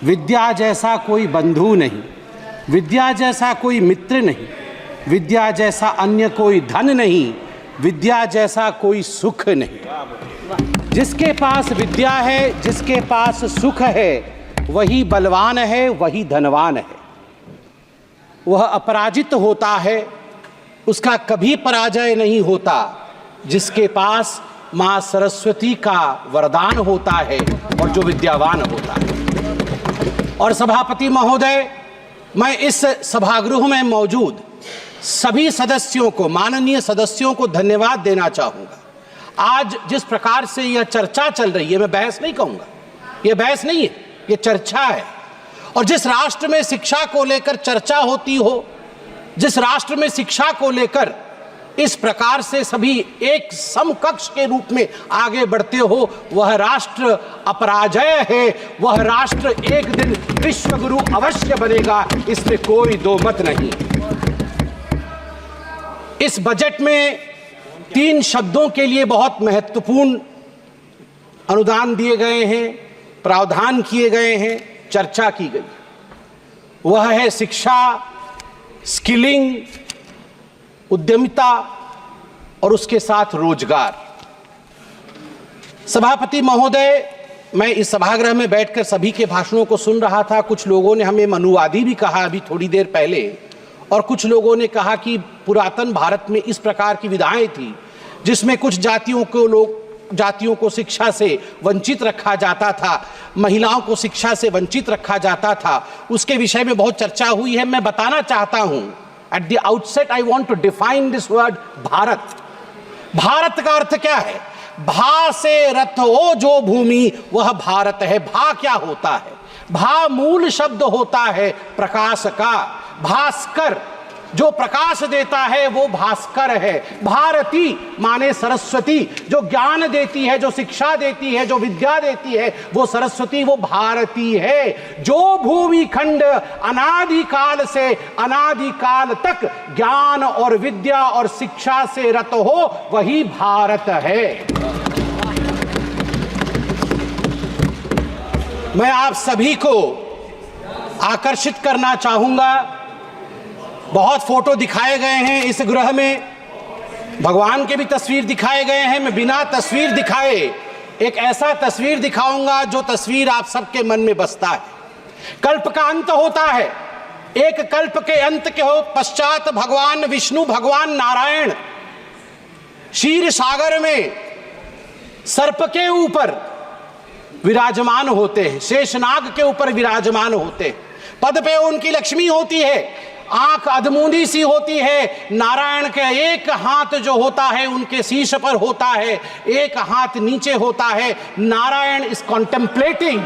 विद्या जैसा कोई बंधु नहीं, विद्या जैसा कोई मित्र नहीं, विद्या जैसा अन्य कोई धन नहीं, विद्या जैसा कोई सुख नहीं। जिसके पास विद्या है, जिसके पास सुख है, वही बलवान है, वही धनवान है। वह अपराजित होता है, उसका कभी पराजय नहीं होता। जिसके पास माँ सरस्वती का वरदान होता है और जो विद्यावान होता है। और सभापति महोदय, मैं इस सभागृह में मौजूद सभी सदस्यों को, माननीय सदस्यों को धन्यवाद देना चाहूँगा। आज जिस प्रकार से यह चर्चा चल रही है, मैं बहस नहीं कहूँगा, यह बहस नहीं है, यह चर्चा है। और जिस राष्ट्र में शिक्षा को लेकर चर्चा होती हो, जिस राष्ट्र में शिक्षा को लेकर इस प्रकार से सभी एक समकक्ष के रूप में आगे बढ़ते हो, वह राष्ट्र अपराजय है। वह राष्ट्र एक दिन विश्वगुरु अवश्य बनेगा, इसमें कोई दो मत नहीं। इस बजट में 3 शब्दों के लिए बहुत महत्वपूर्ण अनुदान दिए गए हैं, प्रावधान किए गए हैं, चर्चा की गई। वह है शिक्षा, स्किलिंग, उद्यमिता और उसके साथ रोजगार। सभापति महोदय, मैं इस सभागृह में बैठकर सभी के भाषणों को सुन रहा था। कुछ लोगों ने हमें मनुवादी भी कहा अभी थोड़ी देर पहले, और कुछ लोगों ने कहा कि पुरातन भारत में इस प्रकार की विधाएं थी जिसमें कुछ जातियों को शिक्षा से वंचित रखा जाता था, महिलाओं को शिक्षा से वंचित रखा जाता था। उसके विषय में बहुत चर्चा हुई है। मैं बताना चाहता हूं, at the outset I want to define this word Bharat. Bharat का अर्थ क्या है? भा से रथ हो जो भूमि, वह भारत है। भा क्या होता है? भा मूल शब्द होता है प्रकाश का। भास्कर, जो प्रकाश देता है वो भास्कर है। भारती माने सरस्वती, जो ज्ञान देती है, जो शिक्षा देती है, जो विद्या देती है, वो सरस्वती, वो भारती है। जो भूमि खंड अनादिकाल से अनादिकाल तक ज्ञान और विद्या और शिक्षा से रत हो, वही भारत है। मैं आप सभी को आकर्षित करना चाहूंगा। बहुत फोटो दिखाए गए हैं इस गृह में, भगवान के भी तस्वीर दिखाए गए हैं। मैं बिना तस्वीर दिखाए एक ऐसा तस्वीर दिखाऊंगा जो तस्वीर आप सबके मन में बसता है। कल्प का अंत होता है, एक कल्प के अंत के हो पश्चात भगवान विष्णु, भगवान नारायण क्षीर सागर में सर्प के ऊपर विराजमान होते हैं, शेषनाग के ऊपर विराजमान होते हैं। पद पे उनकी लक्ष्मी होती है, आंख अधमूंदी सी होती है। नारायण के एक हाथ जो होता है उनके शीश पर होता है, एक हाथ नीचे होता है। नारायण इज कॉन्टेम्पलेटिंग,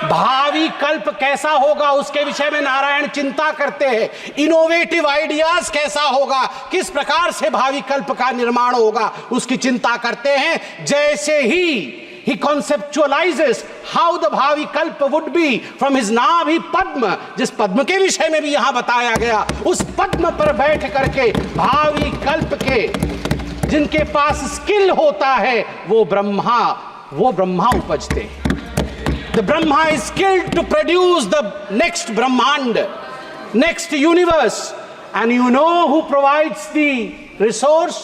भावी कल्प कैसा होगा उसके विषय में नारायण चिंता करते हैं। इनोवेटिव आइडियाज कैसा होगा, किस प्रकार से भावी कल्प का निर्माण होगा, उसकी चिंता करते हैं। जैसे ही he conceptualizes how the भावी कल्प would be from his नाभि पद्म, जिस पद्म के विषय में भी यहां बताया गया, उस पद्म पर बैठ करके भावी कल्प के जिनके पास स्किल होता है वो ब्रह्मा उपजते हैं। The Brahma is skilled to produce the next ब्रह्मांड, next universe, and you know who provides the resource?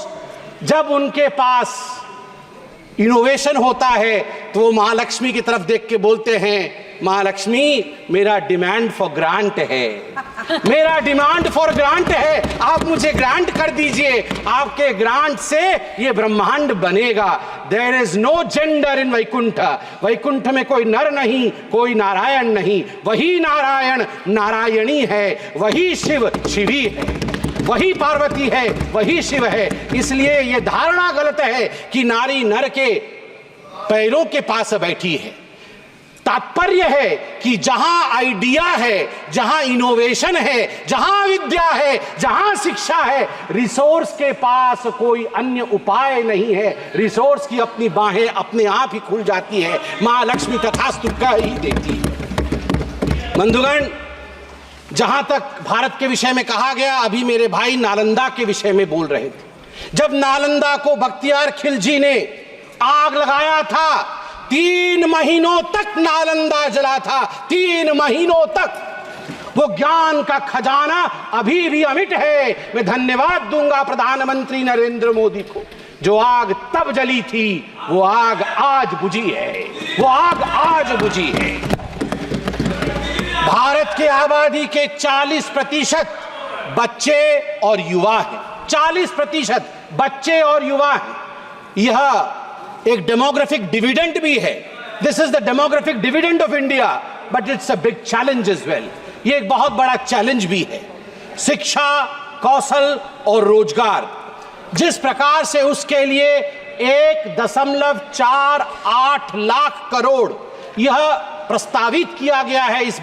जब उनके पास इनोवेशन होता है तो वो महालक्ष्मी की तरफ देख के बोलते हैं, महालक्ष्मी मेरा डिमांड फॉर ग्रांट है, मेरा डिमांड फॉर ग्रांट है, आप मुझे ग्रांट कर दीजिए, आपके ग्रांट से ये ब्रह्मांड बनेगा। There is no gender in Vaikuntha, Vaikuntha में कोई नर नहीं, कोई नारायण नहीं, वही नारायण नारायणी है, वही शिव शिवी है, वही पार्वती है, वही शिव है। इसलिए यह धारणा गलत है कि नारी नर के पैरों के पास बैठी है। तात्पर्य है कि जहां आइडिया है, जहां इनोवेशन है, जहां विद्या है, जहां शिक्षा है, रिसोर्स के पास कोई अन्य उपाय नहीं है। रिसोर्स की अपनी बाहें अपने आप ही खुल जाती है, मां लक्ष्मी तथास्तु कह ही देती है। बंधुगण, जहां तक भारत के विषय में कहा गया, अभी मेरे भाई नालंदा के विषय में बोल रहे थे। जब नालंदा को बख्तियार खिलजी ने आग लगाया था 3 महीनों तक नालंदा जला था, 3 महीनों तक। वो ज्ञान का खजाना अभी भी अमिट है। मैं धन्यवाद दूंगा प्रधानमंत्री नरेंद्र मोदी को। जो आग तब जली थी वो आग आज बुझी है, वो आग आज बुझी है। भारत की आबादी के 40% बच्चे और युवा हैं, 40% बच्चे और युवा हैं। यह एक डेमोग्राफिक डिविडेंड भी है। This is the demographic dividend of India, but it's a big challenge as well. ये एक बहुत बड़ा चैलेंज भी है। शिक्षा, कौशल और रोजगार, जिस प्रकार से उसके लिए 1.48 लाख करोड़ यह प्रस्तावित किया गया है इस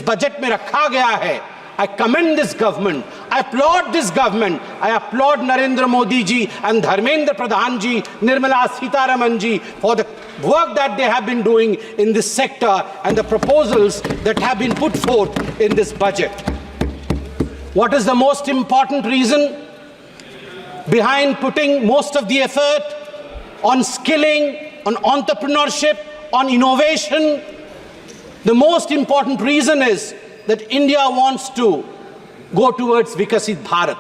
बजट में रखा गया है। I commend this government. I applaud this government. I applaud Narendra Modi ji and Dharmendra Pradhan ji, Nirmala Sitharaman ji for the work that they have been doing in this sector and the proposals that have been put forth in this budget. What is the most important reason behind putting most of the effort on skilling, on entrepreneurship, on innovation? The most important reason is that India wants to go towards Vikasit Bharat.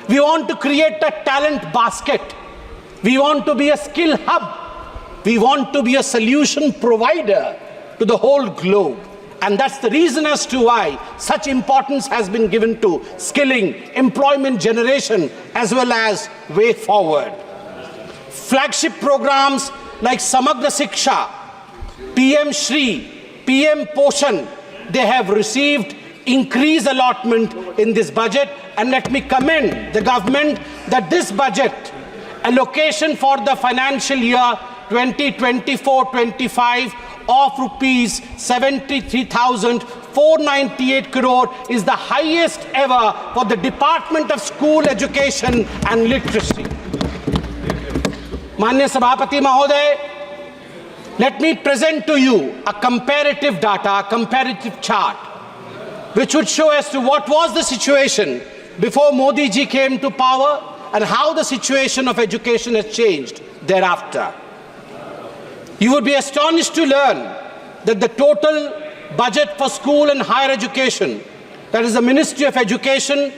We want to create a talent basket. We want to be a skill hub. We want to be a solution provider to the whole globe. And that's the reason as to why such importance has been given to skilling, employment generation, as well as way forward. Flagship programs like Samagra Shiksha, PM Shri, PM Poshan, they have received increased allotment in this budget, and let me commend the government that this budget allocation for the financial year 2024-25 of rupees 73,498 crore is the highest ever for the Department of School Education and Literacy. माननीय सभापति महोदय, let me present to you a comparative data, a comparative chart, which would show as to what was the situation before Modi ji came to power and how the situation of education has changed thereafter. You would be astonished to learn that the total budget for school and higher education, that is the Ministry of Education,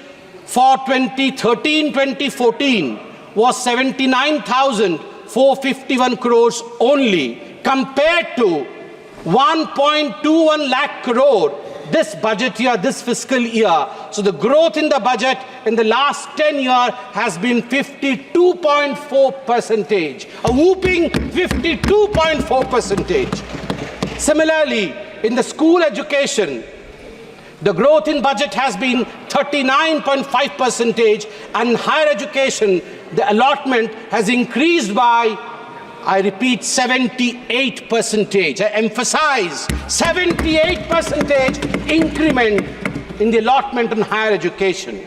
for 2013-2014 was 79,451 crores only, compared to 1.21 lakh crore this budget year, this fiscal year. So the growth in the budget in the last 10 years has been 52.4%, a whooping 52.4%. Similarly, in the school education, the growth in budget has been 39.5%, and higher education, the allotment has increased by, I repeat, 78%. I emphasize 78% increment in the allotment in higher education.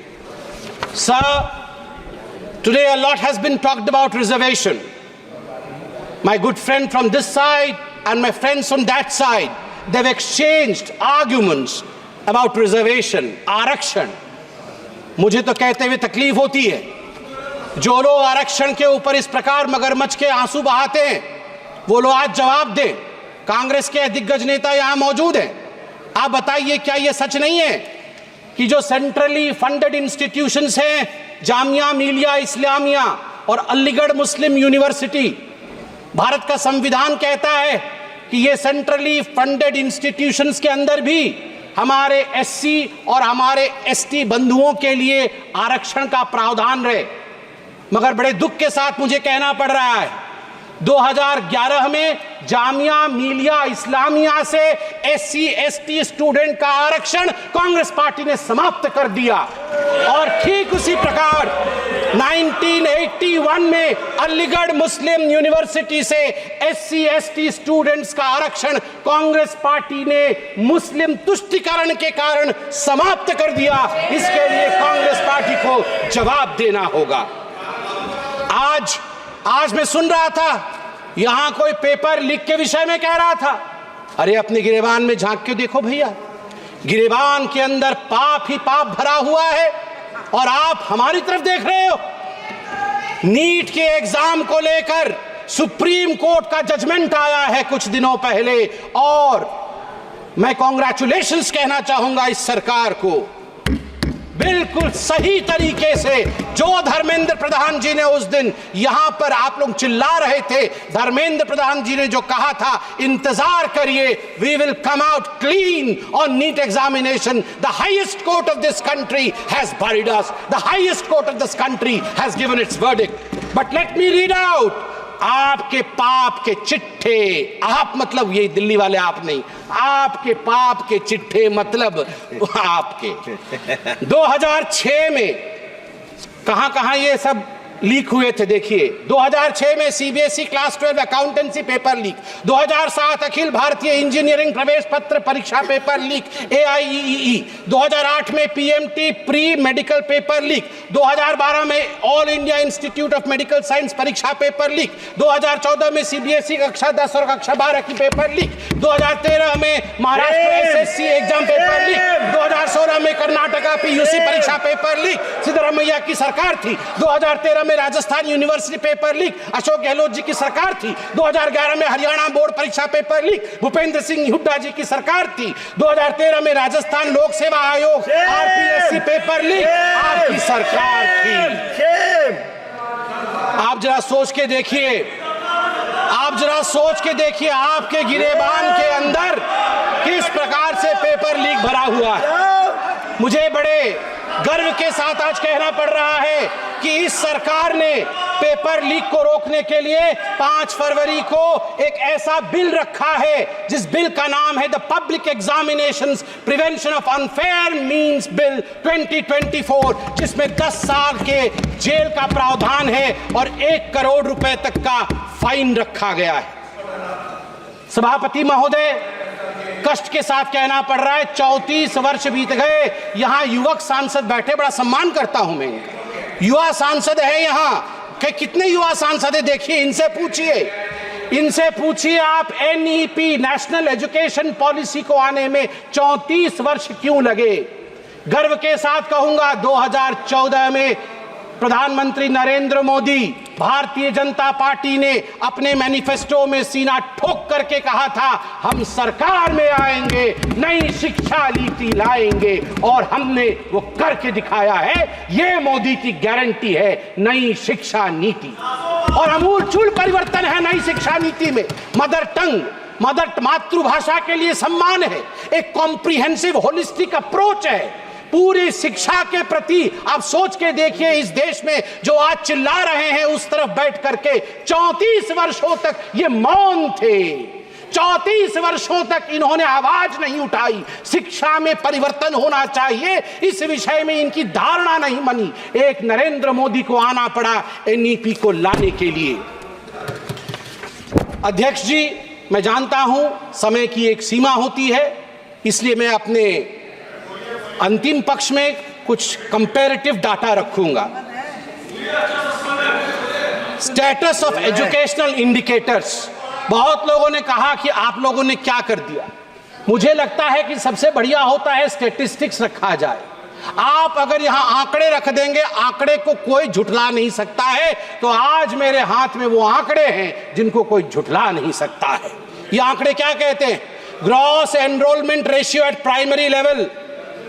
Sir, today a lot has been talked about reservation. My good friend from this side and my friends on that side, they've exchanged arguments about reservation, आरक्षण. मुझे तो कहते हुए तकलीफ होती है, जो लोग आरक्षण के ऊपर इस प्रकार मगरमच्छ के आंसू बहाते हैं, वो लोग आज जवाब दें। कांग्रेस के दिग्गज नेता यहां मौजूद हैं, आप बताइए क्या ये सच नहीं है कि जो सेंट्रली फंडेड इंस्टीट्यूशंस हैं, जामिया मिलिया इस्लामिया और अलीगढ़ मुस्लिम यूनिवर्सिटी, भारत का संविधान कहता है कि ये सेंट्रली फंडेड इंस्टीट्यूशंस के अंदर भी हमारे एससी और हमारे एसटी बंधुओं के लिए आरक्षण का प्रावधान रहे। मगर बड़े दुख के साथ मुझे कहना पड़ रहा है, 2011 में जामिया मिलिया इस्लामिया से एससी एसटी स्टूडेंट का आरक्षण कांग्रेस पार्टी ने समाप्त कर दिया, और ठीक उसी प्रकार 1981 में अलीगढ़ मुस्लिम यूनिवर्सिटी से एससी एसटी स्टूडेंट्स का आरक्षण कांग्रेस पार्टी ने मुस्लिम तुष्टीकरण के कारण समाप्त कर दिया। इसके लिए कांग्रेस पार्टी को जवाब देना होगा। आज मैं सुन रहा था, यहां कोई पेपर लीक के विषय में कह रहा था, अरे अपने गिरेबान में झांक के देखो भैया, गिरेबान के अंदर पाप ही पाप भरा हुआ है, और आप हमारी तरफ देख रहे हो। नीट के एग्जाम को लेकर सुप्रीम कोर्ट का जजमेंट आया है कुछ दिनों पहले, और मैं कॉन्ग्रेचुलेशंस कहना चाहूंगा इस सरकार को। बिल्कुल सही तरीके से जो धर्मेंद्र प्रधान जी ने उस दिन यहां पर, आप लोग चिल्ला रहे थे, धर्मेंद्र प्रधान जी ने जो कहा था, इंतजार करिए, we will come out clean on NEET examination, the highest court of this country has buried us, the highest court of this country has given its verdict. But let me read out, आपके पाप के चिट्ठे, आप मतलब ये दिल्ली वाले आप नहीं, आपके पाप के चिट्ठे मतलब आपके 2006 में कहां ये सब लीक हुए थे। देखिए 2006 में CBSE class 12 accountancy paper leak, 2007 Akhil Bharatiya engineering प्रवेश पत्र परीक्षा पेपर लीक AIEEE, 2008 में PMT pre medical paper leak, 2012 में all India institute of medical science परीक्षा पेपर लीक, 2014 में सीबीएसई कक्षा 10 और कक्षा 12 की पेपर लीक, 2013 में Maharashtra SSC exam paper leak, 2016 में कर्नाटका पीयूसी परीक्षा पेपर लीक, सिद्धरामैया की सरकार थी, 2013 में Rajasthan university paper leak, Ashok Gehlot ji की सरकार थी, 2011 में हरियाणा बोर्ड परीक्षा पेपर लीक, भूपेंद्र सिंह हुड्डा जी की सरकार थी, 2013 में राजस्थान लोक सेवा आयोग RPSC पेपर लीक आपकी सरकार थी। आप जरा सोच के देखिए, आप जरा सोच के देखिए आपके गिरेबान के अंदर किस प्रकार से पेपर लीक भरा हुआ है। मुझे बड़े गर्व के साथ आज कहना पड़ रहा है कि इस सरकार ने पेपर लीक को रोकने के लिए 5 फरवरी को एक ऐसा बिल रखा है जिस बिल का नाम है the public examinations prevention of unfair means bill 2024, जिसमें 10 साल के जेल का प्रावधान है और 1 करोड़ रुपए तक का फाइन रखा गया है। सभापति महोदय, कष्ट के साथ कहना पड़ रहा है 34 वर्ष बीत गए, यहां युवक सांसद बैठे, बड़ा सम्मान करता हूं मैं, युवा सांसद है यहां कि कितने युवा सांसद है, देखिए इनसे पूछिए आप NEP नेशनल एजुकेशन पॉलिसी को आने में 34 वर्ष क्यों लगे। गर्व के साथ कहूंगा 2014 में प्रधानमंत्री नरेंद्र मोदी, भारतीय जनता पार्टी ने अपने मैनिफेस्टो में सीना ठोक करके कहा था, हम सरकार में आएंगे, नई शिक्षा नीति लाएंगे, और हमने वो करके दिखाया है। ये मोदी की गारंटी है, नई शिक्षा नीति, और अमूलचूल परिवर्तन है नई शिक्षा नीति में। मदर टंग, मातृभाषा के लिए सम्मान है, एक कॉम्प्रिहेंसिव होलिस्टिक अप्रोच है पूरी शिक्षा के प्रति। आप सोच के देखिए, इस देश में जो आज चिल्ला रहे हैं उस तरफ बैठ करके 34 वर्षों तक ये मौन थे, 34 वर्षों तक इन्होंने आवाज नहीं उठाई। शिक्षा में परिवर्तन होना चाहिए, इस विषय में इनकी धारणा नहीं बनी। एक नरेंद्र मोदी को आना पड़ा NEP को लाने के लिए। अध्यक्ष जी, मैं जानता हूं समय की एक सीमा होती है, इसलिए मैं अपने अंतिम पक्ष में कुछ कंपैरेटिव डाटा रखूंगा। स्टेटस ऑफ एजुकेशनल इंडिकेटर्स, बहुत लोगों ने कहा कि आप लोगों ने क्या कर दिया। मुझे लगता है कि सबसे बढ़िया होता है स्टैटिस्टिक्स रखा जाए। आप अगर यहां आंकड़े रख देंगे, आंकड़े को कोई झुठला नहीं सकता है, तो आज मेरे हाथ में वो आंकड़े हैं जिनको कोई झुठला नहीं सकता है। ये आंकड़े क्या कहते हैं? Gross enrolment ratio at primary level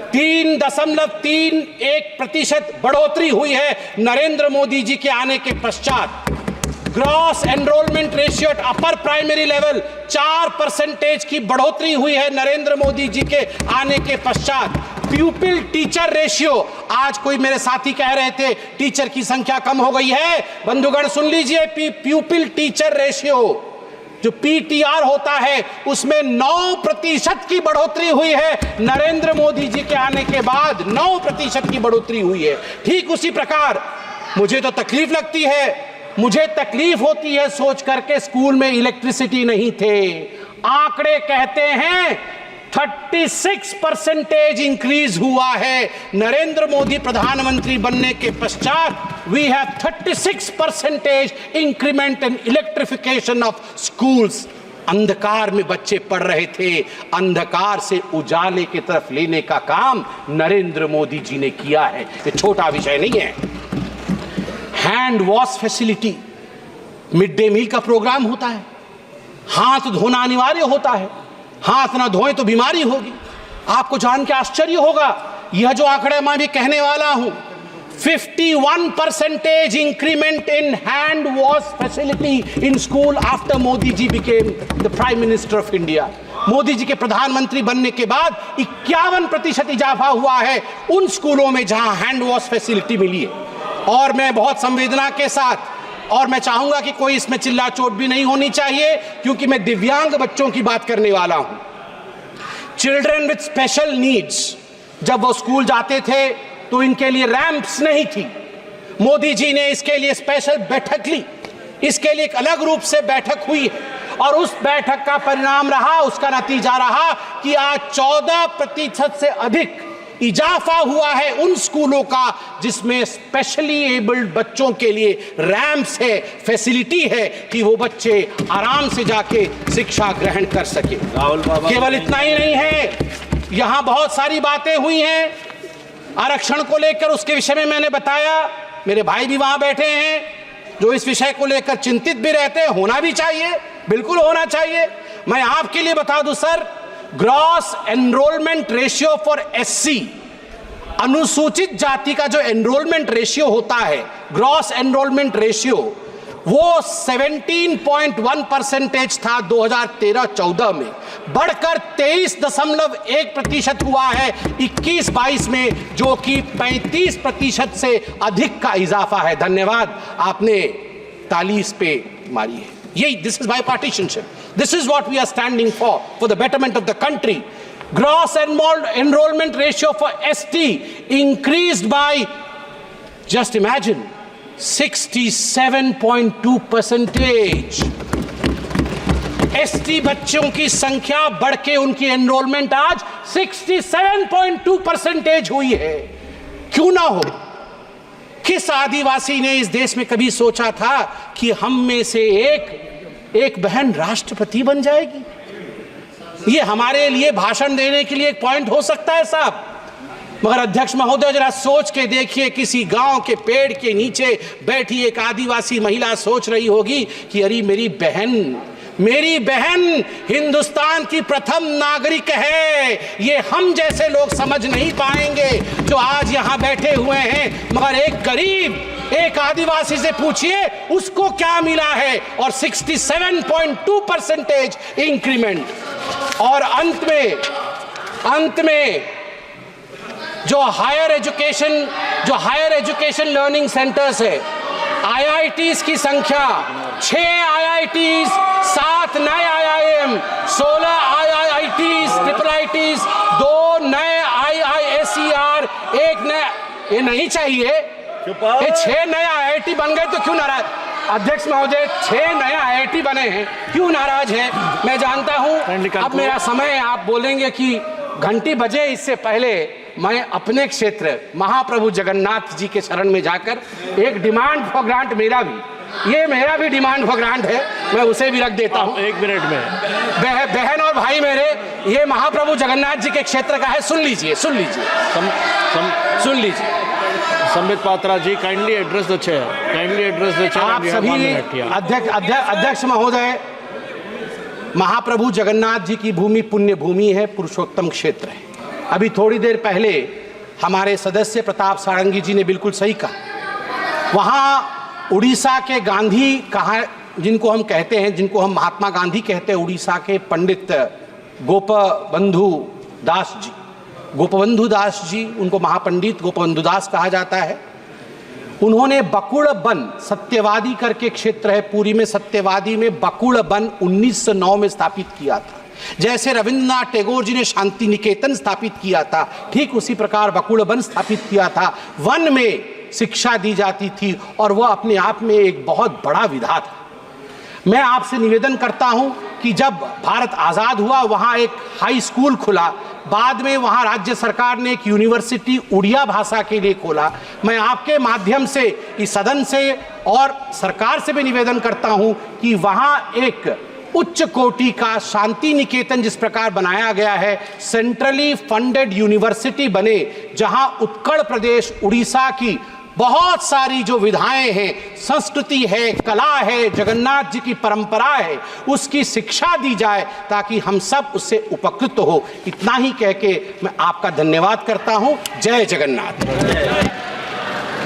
3.31% बढ़ोतरी हुई है नरेंद्र मोदी जी के आने के पश्चात। Gross enrolment ratio at upper primary level 4% की बढ़ोतरी हुई है नरेंद्र मोदी जी के आने के पश्चात। प्यूपिल टीचर रेशियो, आज कोई मेरे साथी कह रहे थे टीचर की संख्या कम हो गई है, बंधुगण सुन लीजिए, प्यूपिल टीचर रेशियो जो PTR होता है उसमें 9% की बढ़ोतरी हुई है नरेंद्र मोदी जी के आने के बाद, 9% की बढ़ोतरी हुई है। ठीक उसी प्रकार मुझे तो तकलीफ लगती है, मुझे तकलीफ होती है सोच करके स्कूल में इलेक्ट्रिसिटी नहीं थे। आंकड़े कहते हैं 36% इंक्रीज हुआ है नरेंद्र मोदी प्रधानमंत्री बनने के पश्चात। We have 36% increment in electrification of schools. अंधकार में बच्चे पढ़ रहे थे, अंधकार से उजाले की तरफ लेने का काम नरेंद्र मोदी जी ने किया है। ये छोटा विषय नहीं है। Hand wash facility, mid day meal का प्रोग्राम होता है, हाथ धोना अनिवार्य होता है, हाथ ना धोएं तो बीमारी होगी। आपको जान के आश्चर्य होगा, यह जो आंकड़ा मैं भी कहने वाला हूं, 51% increment in hand wash facility in school after Modi ji became the Prime Minister of India। Modi ji के प्रधानमंत्री बनने के बाद 51% इजाफा हुआ है उन स्कूलों में जहां हैंड वॉश फैसिलिटी मिली है। और मैं बहुत संवेदना के साथ, और मैं चाहूंगा कि कोई इसमें चिल्ला चोट भी नहीं होनी चाहिए, क्योंकि मैं दिव्यांग बच्चों की बात करने वाला हूं। चिल्ड्रन विथ स्पेशल नीड्स, जब वो स्कूल जाते थे तो इनके लिए रैंप्स नहीं थी। मोदी जी ने इसके लिए स्पेशल बैठक ली, इसके लिए एक अलग रूप से बैठक हुई है, और उस बैठक का परिणाम रहा, उसका नतीजा रहा कि आज 14% से अधिक इजाफा हुआ है उन स्कूलों का जिसमें स्पेशली एबल्ड बच्चों के लिए रैंप्स है, फैसिलिटी है कि वो बच्चे आराम से जाके शिक्षा ग्रहण कर सके। केवल इतना ही नहीं है, यहां बहुत सारी बातें हुई हैं आरक्षण को लेकर, उसके विषय में मैंने बताया। मेरे भाई भी वहां बैठे हैं जो इस विषय को लेकर चिंतित भी रहते हैं, होना भी चाहिए, बिल्कुल होना चाहिए। मैं आपके लिए बता दूं sir, gross enrolment ratio for SC, अनुसूचित जाति का जो एनरोलमेंट रेशियो होता है, ग्रॉस एनरोलमेंट रेशियो, वो 17.1% था 2013-14 में, बढ़कर 23.1% हुआ है 21-22 में, जो कि 35% से अधिक का इजाफा है। धन्यवाद, आपने ताली इस पे मारी है। यही, this is bipartisanship, this is what we are standing for the betterment of the country. Gross enrollment ratio for ST increased by, just imagine, 67.2%। ST बच्चों की संख्या बढ़ के उनकी एनरोलमेंट आज 67.2% हुई है। क्यों ना हो? किस आदिवासी ने इस देश में कभी सोचा था कि हम में से एक बहन राष्ट्रपति बन जाएगी? ये हमारे लिए भाषण देने के लिए एक पॉइंट हो सकता है साहब, मगर अध्यक्ष महोदय जरा सोच के देखिए, किसी गांव के पेड़ के नीचे बैठी एक आदिवासी महिला सोच रही होगी कि अरे मेरी बहन हिंदुस्तान की प्रथम नागरिक है। ये हम जैसे लोग समझ नहीं पाएंगे जो आज यहां बैठे हुए हैं, मगर एक गरीब, एक आदिवासी से पूछिए उसको क्या मिला है, और 67.2% इंक्रीमेंट। और अंत में जो हायर एजुकेशन लर्निंग सेंटर्स है, IITs की संख्या 6 IITs, 7 नए IIM, 16 IITs, ट्रिपल IITs, 2 नए IISER, 1 नया, ये नहीं चाहिए, ये 6 नए IIT बन गए तो क्यों नाराज? अध्यक्ष महोदय, 6 नए IIT बने हैं, क्यों नाराज हैं? मैं जानता हूं अब मेरा समय, आप बोलेंगे कि घंटी बजे, इससे पहले मैं अपने क्षेत्र महाप्रभु जगन्नाथ जी के शरण में जाकर एक डिमांड फॉर ग्रांट, मेरा भी डिमांड फॉर ग्रांट है, मैं उसे भी रख देता हूं 1 मिनट में। बहन और भाई मेरे, ये महाप्रभु जगन्नाथ जी के क्षेत्र का है, सुन लीजिए। संबित पात्रा जी, काइंडली एड्रेस द चेयर। आप सभी अध्यक्ष महोदय, महाप्रभु जगन्नाथ जी की भूमि पुण्य भूमि है, पुरुषोत्तम क्षेत्र है। अभी थोड़ी देर पहले हमारे सदस्य प्रताप सारंगी जी ने बिल्कुल सही कहा, वहाँ उड़ीसा के गांधी कहा, जिनको हम कहते हैं, जिनको हम महात्मा गांधी कहते हैं, उड़ीसा के पंडित गोपबंधु दास जी, उनको महापंडित गोपबंधु दास कहा जाता है। उन्होंने बकुड़ वन, सत्यवादी करके क्षेत्र है पुरी में, सत्यवादी में बकुड़ वन 1909 में स्थापित किया था। जैसे रविंद्रनाथ टैगोर जी ने शांति निकेतन स्थापित किया था, ठीक उसी प्रकार बकुड़ वन स्थापित किया था। वन में शिक्षा दी जाती थी और वह अपने आप में एक बहुत बड़ा विधा था। मैं आपसे निवेदन करता हूं कि जब भारत आज़ाद हुआ, वहाँ एक हाई स्कूल खुला, बाद में वहाँ राज्य सरकार ने एक यूनिवर्सिटी उड़िया भाषा के लिए खोला। मैं आपके माध्यम से इस सदन से और सरकार से भी निवेदन करता हूँ कि वहाँ एक उच्च कोटि का शांति निकेतन जिस प्रकार बनाया गया है, सेंट्रली फंडेड यूनिवर्सिटी बने, जहाँ उत्कल प्रदेश उड़ीसा की बहुत सारी जो विधाएं हैं, संस्कृति है, कला है, जगन्नाथ जी की परंपरा है, उसकी शिक्षा दी जाए ताकि हम सब उससे उपकृत हो। इतना ही कह के मैं आपका धन्यवाद करता हूं। जय जगन्नाथ।